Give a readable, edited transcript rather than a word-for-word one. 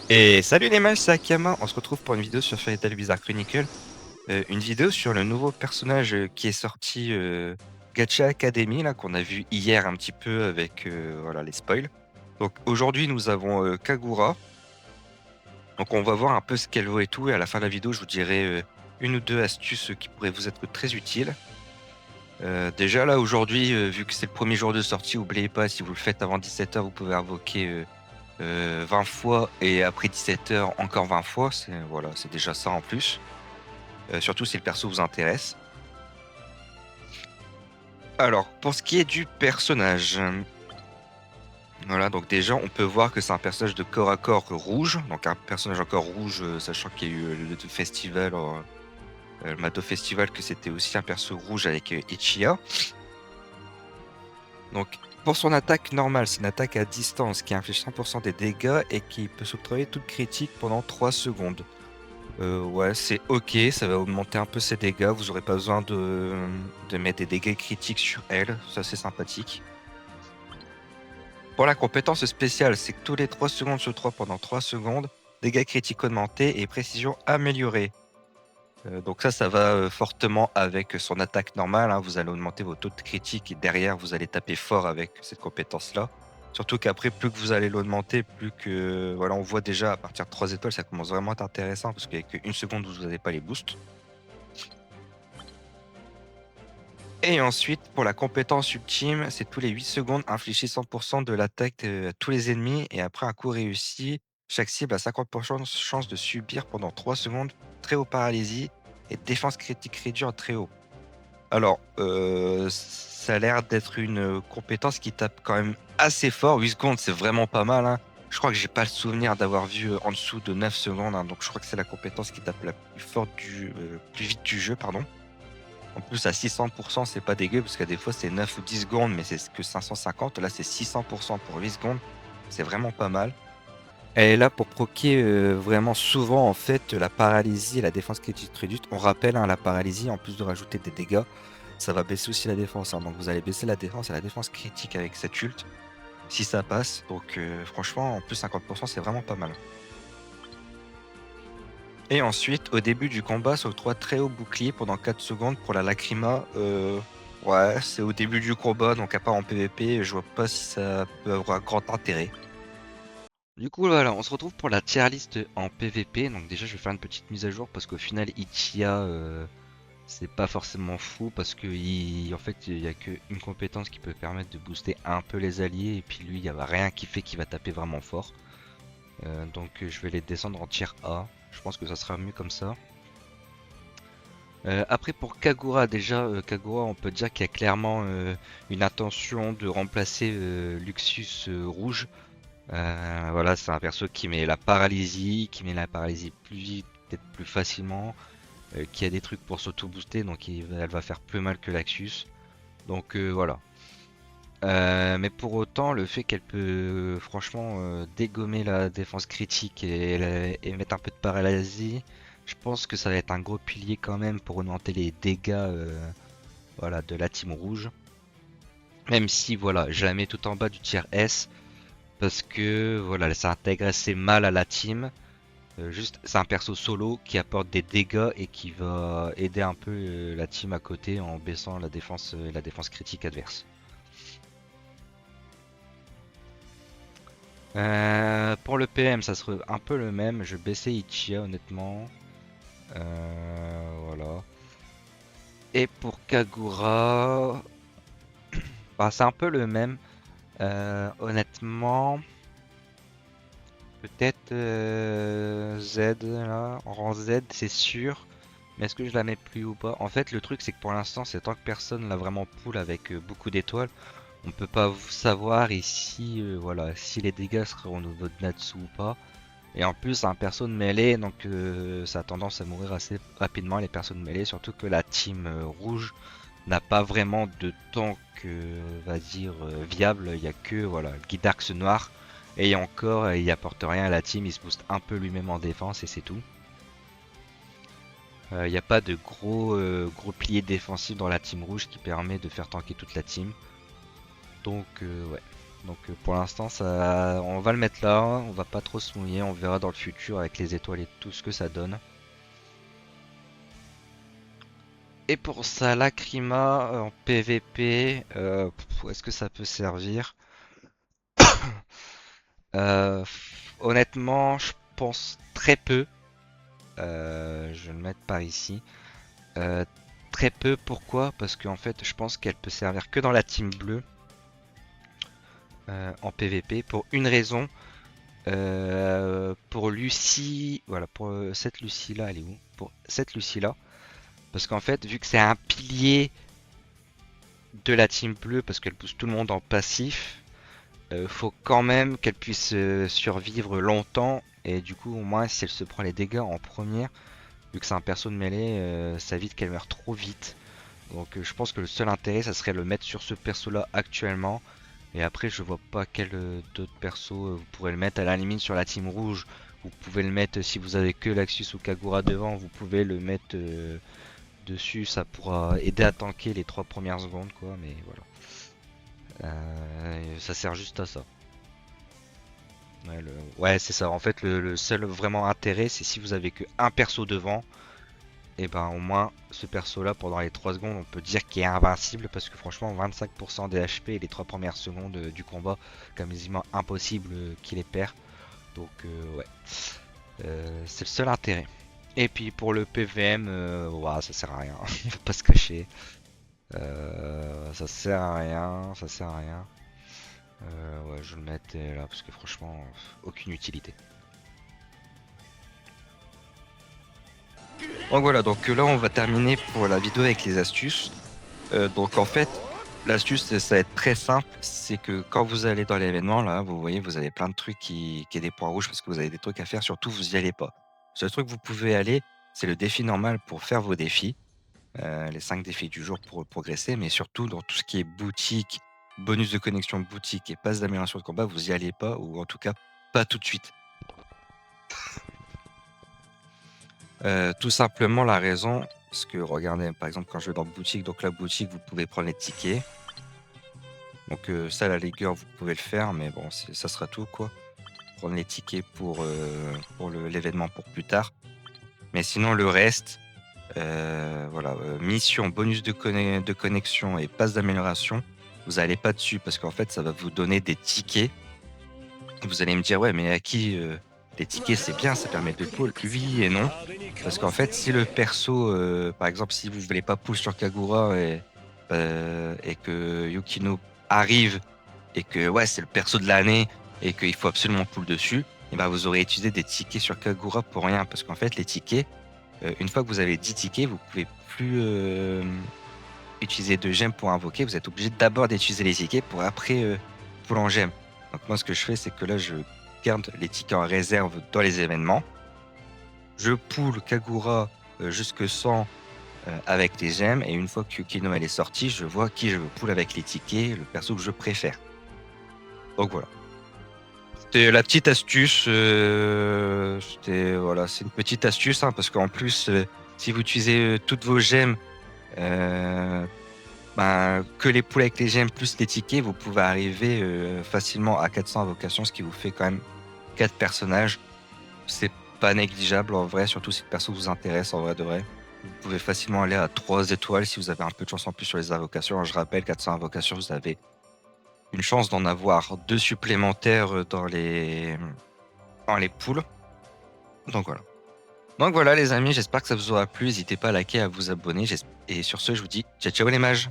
Et salut les mages, c'est Akama, on se retrouve pour une vidéo sur Fairy Tail Bizarre Chronicle, une vidéo sur le nouveau personnage qui est sorti Gacha Academy, là, qu'on a vu hier un petit peu avec voilà, les spoils. Donc aujourd'hui nous avons Kagura, donc on va voir un peu ce qu'elle vaut et tout, et à la fin de la vidéo je vous dirai une ou deux astuces qui pourraient vous être très utiles. Déjà là aujourd'hui, vu que c'est le premier jour de sortie, n'oubliez pas, si vous le faites avant 17h, vous pouvez invoquer 20 fois et après 17h encore 20 fois, c'est voilà, c'est déjà ça en plus. Surtout si le perso vous intéresse. Alors, pour ce qui est du personnage, voilà, donc déjà on peut voir que c'est un personnage de corps à corps rouge, donc un personnage encore rouge, sachant qu'il y a eu le festival, le Mato Festival, que c'était aussi un perso rouge avec Ichiya. Donc pour son attaque normale, c'est une attaque à distance qui inflige 100% des dégâts et qui peut s'octroyer toute critique pendant 3 secondes. Ouais, c'est OK, ça va augmenter un peu ses dégâts. Vous aurez pas besoin de mettre des dégâts critiques sur elle, ça c'est sympathique. Pour la compétence spéciale, c'est que tous les 3 secondes sur 3 pendant 3 secondes, dégâts critiques augmentés et précision améliorée. Donc ça va fortement avec son attaque normale, hein. Vous allez augmenter vos taux de critique et derrière vous allez taper fort avec cette compétence-là. Surtout qu'après, plus que vous allez l'augmenter, plus que voilà, on voit déjà à partir de 3 étoiles, ça commence vraiment à être intéressant parce qu'avec une seconde, vous n'avez pas les boosts. Et ensuite, pour la compétence ultime, c'est tous les 8 secondes, infliger 100% de l'attaque à tous les ennemis. Et après un coup réussi, chaque cible a 50% de chance de subir pendant 3 secondes très haut paralysie et défense critique réduite en très haut. Alors, ça a l'air d'être une compétence qui tape quand même assez fort. 8 secondes, c'est vraiment pas mal, hein. Je crois que j'ai pas le souvenir d'avoir vu en dessous de 9 secondes, hein. Donc je crois que c'est la compétence qui tape la plus forte plus vite du jeu, pardon. En plus, à 600%, c'est pas dégueu, parce que des fois, c'est 9 ou 10 secondes, mais c'est que 550. Là, c'est 600% pour 8 secondes. C'est vraiment pas mal. Elle est là pour proquer vraiment souvent, en fait, la paralysie et la défense critique réduite. On rappelle, hein, la paralysie, en plus de rajouter des dégâts, ça va baisser aussi la défense, hein. Donc, vous allez baisser la défense et la défense critique avec cette ult, si ça passe. Donc, franchement, en plus, 50%, c'est vraiment pas mal. Et ensuite, au début du combat, sur 3 très hauts boucliers pendant 4 secondes pour la Lacrima. Ouais, c'est au début du combat, donc à part en PVP, je vois pas si ça peut avoir grand intérêt. Du coup, voilà, on se retrouve pour la tier list en PVP. Donc déjà, je vais faire une petite mise à jour parce qu'au final, Ichiya, c'est pas forcément fou parce que en fait, il y a qu'une compétence qui peut permettre de booster un peu les alliés et puis lui, il y a rien qui fait qu'il va taper vraiment fort. Donc je vais les descendre en tier A. Je pense que ça sera mieux comme ça. Après pour Kagura, déjà Kagura, on peut dire qu'il y a clairement une intention de remplacer Luxus rouge. Voilà, c'est un perso qui met la paralysie plus vite, peut-être plus facilement, qui a des trucs pour s'auto-booster, donc elle va faire plus mal que Luxus. Donc voilà. Mais pour autant, le fait qu'elle peut franchement dégommer la défense critique et mettre un peu de paralysie, je pense que ça va être un gros pilier quand même pour augmenter les dégâts voilà, de la team rouge. Même si voilà, je la mets tout en bas du tier S parce que voilà, ça intègre assez mal à la team. Juste, c'est un perso solo qui apporte des dégâts et qui va aider un peu la team à côté en baissant la défense critique adverse. Pour le PM, ça serait un peu le même. Je baissais Ichiya honnêtement. Voilà. Et pour Kagura, bah, c'est un peu le même. Honnêtement, peut-être Z là, en rang Z, c'est sûr. Mais est-ce que je la mets plus ou pas? En fait, le truc, c'est que pour l'instant, c'est tant que personne l'a vraiment pull avec beaucoup d'étoiles, on peut pas savoir ici, voilà, si les dégâts seront au niveau de Natsu ou pas. Et en plus, c'est un perso de mêlée, donc ça a tendance à mourir assez rapidement les persos de mêlée, surtout que la team rouge n'a pas vraiment de tank, va dire, viable. Il n'y a que voilà, Guidarx noir. Et encore, il apporte rien à la team, il se booste un peu lui-même en défense et c'est tout. Il n'y a pas de gros pilier défensif dans la team rouge qui permet de faire tanker toute la team. Donc ouais. Donc pour l'instant, ça, on va le mettre là, on va pas trop se mouiller, on verra dans le futur avec les étoiles et tout ce que ça donne. Et pour ça, Lacrima en PVP, où est-ce que ça peut servir? Honnêtement, je pense très peu. Je vais le mettre par ici. Euh, Très peu, pourquoi? Parce qu'en fait, je pense qu'elle peut servir que dans la team bleue en PVP pour une raison. Pour Lucie, voilà, pour cette Lucie là, elle est où? Pour cette Lucie là, parce qu'en fait, vu que c'est un pilier de la team bleue, parce qu'elle pousse tout le monde en passif, faut quand même qu'elle puisse survivre longtemps. Et du coup, au moins, si elle se prend les dégâts en première, vu que c'est un perso de mêlée, ça évite qu'elle meure trop vite. Donc je pense que le seul intérêt, ça serait de le mettre sur ce perso là actuellement. Et après, je vois pas quel d'autres persos vous pourrez le mettre. À la limite, sur la team rouge, vous pouvez le mettre si vous avez que Laxus ou Kagura devant, vous pouvez le mettre dessus. Ça pourra aider à tanker les 3 premières secondes, quoi. Mais voilà. Ça sert juste à ça. Ouais, ouais, c'est ça. En fait, le seul vraiment intérêt, c'est si vous avez que un perso devant. Et ben au moins ce perso là pendant les 3 secondes on peut dire qu'il est invincible parce que franchement 25% des HP et les 3 premières secondes du combat quasiment impossible qu'il les perd. Donc ouais, c'est le seul intérêt. Et puis pour le PVM, ouah, ça sert à rien, on va pas se cacher. Ça sert à rien, ça sert à rien. Ouais, je le mettais là parce que franchement, aucune utilité. Donc voilà, donc là on va terminer pour la vidéo avec les astuces. Donc en fait, l'astuce ça va être très simple, c'est que quand vous allez dans l'événement là, vous voyez, vous avez plein de trucs qui est des points rouges parce que vous avez des trucs à faire, surtout vous y allez pas. Le seul truc que vous pouvez aller, c'est le défi normal pour faire vos défis, les 5 défis du jour pour progresser, mais surtout dans tout ce qui est boutique, bonus de connexion boutique et passe d'amélioration de combat, vous y allez pas ou en tout cas pas tout de suite. Tout simplement la raison, parce que regardez, par exemple, quand je vais dans boutique, donc la boutique, vous pouvez prendre les tickets. Donc ça, la Ligue 1, vous pouvez le faire, mais bon, ça sera tout, quoi. Prendre les tickets pour l'événement pour plus tard. Mais sinon, le reste, voilà, mission, bonus de connexion et passe d'amélioration, vous allez pas dessus parce qu'en fait, ça va vous donner des tickets. Vous allez me dire, ouais, mais à qui les tickets, c'est bien, ça permet de pull. Oui et non. Parce qu'en fait, si le perso, par exemple, si vous voulez pas pull sur Kagura et que Yukino arrive et que ouais, c'est le perso de l'année et qu'il faut absolument pull dessus, et ben vous aurez utilisé des tickets sur Kagura pour rien. Parce qu'en fait, les tickets, une fois que vous avez 10 tickets, vous pouvez plus utiliser de gemmes pour invoquer. Vous êtes obligé d'abord d'utiliser les tickets pour après pull en gemmes. Donc moi, ce que je fais, c'est que là, je garde les tickets en réserve dans les événements. Je pull Kagura jusque 100 avec les gemmes. Et une fois que Yukino elle est sortie, je vois qui je veux pull avec les tickets, le perso que je préfère. Donc voilà. C'était la petite astuce. Voilà, c'est une petite astuce hein, parce qu'en plus, si vous utilisez toutes vos gemmes, que les poules avec les gemmes plus les tickets, vous pouvez arriver facilement à 400 invocations, ce qui vous fait quand même 4 personnages. C'est pas négligeable en vrai, surtout si le perso vous intéresse en vrai de vrai. Vous pouvez facilement aller à 3 étoiles si vous avez un peu de chance en plus sur les invocations. Je rappelle, 400 invocations, vous avez une chance d'en avoir 2 supplémentaires dans les poules. Donc voilà. Donc voilà les amis, j'espère que ça vous aura plu. N'hésitez pas à liker, à vous abonner. Et sur ce, je vous dis ciao ciao les mages.